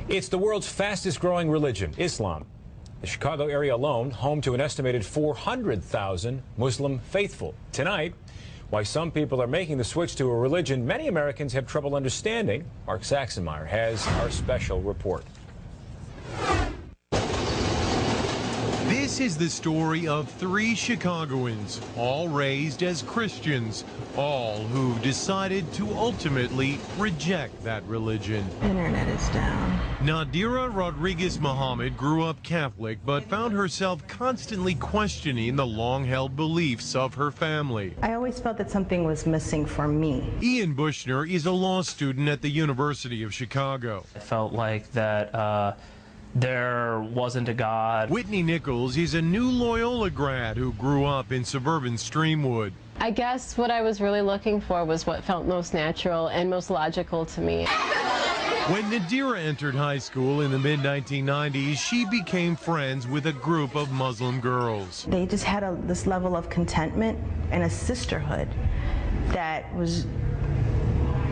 It's the world's fastest growing religion, Islam. The Chicago area alone, home to an estimated 400,000 Muslim faithful. Tonight, why some people are making the switch to a religion many Americans have trouble understanding. Mark Saxenmeyer has our special report. This is the story of 3 Chicagoans, all raised as Christians, all who decided to ultimately reject that religion. Internet is down. Nadira Rodriguez Muhammad grew up Catholic, but found herself constantly questioning the long-held beliefs of her family. I always felt that something was missing for me. Ian Bushner is a law student at the University of Chicago. I felt like that there wasn't a God. Whitney Nichols is a new Loyola grad who grew up in suburban Streamwood. I guess what I was really looking for was what felt most natural and most logical to me. When Nadira entered high school in the mid-1990s, she became friends with a group of Muslim girls. They just had this level of contentment and a sisterhood that was,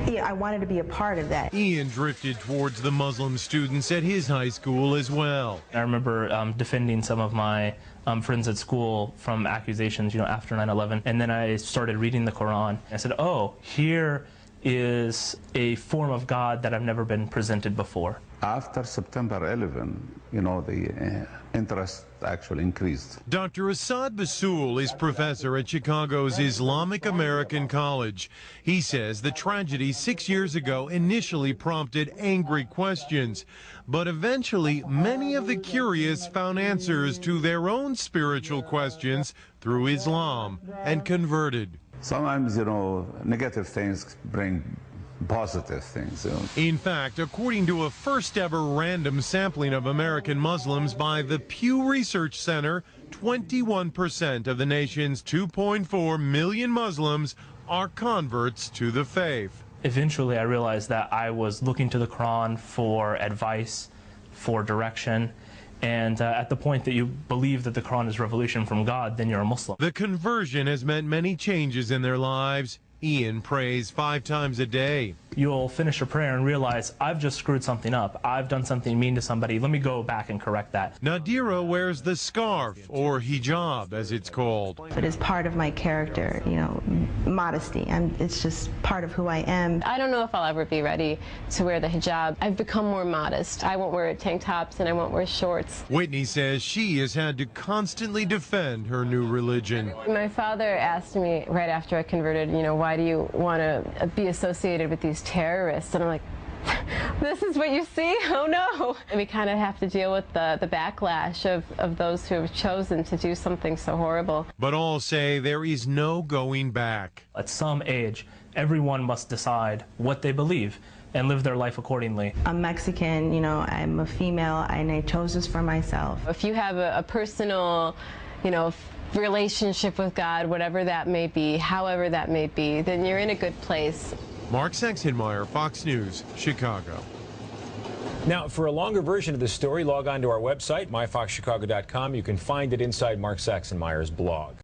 I wanted to be a part of that. Ian drifted towards the Muslim students at his high school as well. I remember defending some of my friends at school from accusations, after 9/11. And then I started reading the Quran. I said, oh, here is a form of God that I've never been presented before. After September 11, the interest actually increased. Dr. Assad Basul is professor at Chicago's Islamic American College. He says the tragedy 6 years ago initially prompted angry questions, but eventually many of the curious found answers to their own spiritual questions through Islam and converted. Sometimes, negative things bring positive things. In fact, according to a first-ever random sampling of American Muslims by the Pew Research Center, 21% of the nation's 2.4 million Muslims are converts to the faith. Eventually, I realized that I was looking to the Quran for advice, for direction. And at the point that you believe that the Quran is revelation from God, then you're a Muslim. The conversion has meant many changes in their lives. Ian prays 5 times a day. You'll finish a prayer and realize, I've just screwed something up. I've done something mean to somebody. Let me go back and correct that. Nadira wears the scarf, or hijab as it's called. But it's part of my character, modesty. It's just part of who I am. I don't know if I'll ever be ready to wear the hijab. I've become more modest. I won't wear tank tops and I won't wear shorts. Whitney says she has had to constantly defend her new religion. My father asked me right after I converted, why do you want to be associated with these terrorists? And I'm like, this is what you see? Oh no. And we kind of have to deal with the backlash of those who have chosen to do something so horrible. But all say there is no going back. At some age, everyone must decide what they believe and live their life accordingly. I'm Mexican, I'm a female, and I chose this for myself. If you have a personal, relationship with God, whatever that may be, however that may be, then you're in a good place. Mark Saxenmeyer, Fox News, Chicago. Now, for a longer version of this story, log on to our website, myfoxchicago.com. You can find it inside Mark Saxenmeyer's blog.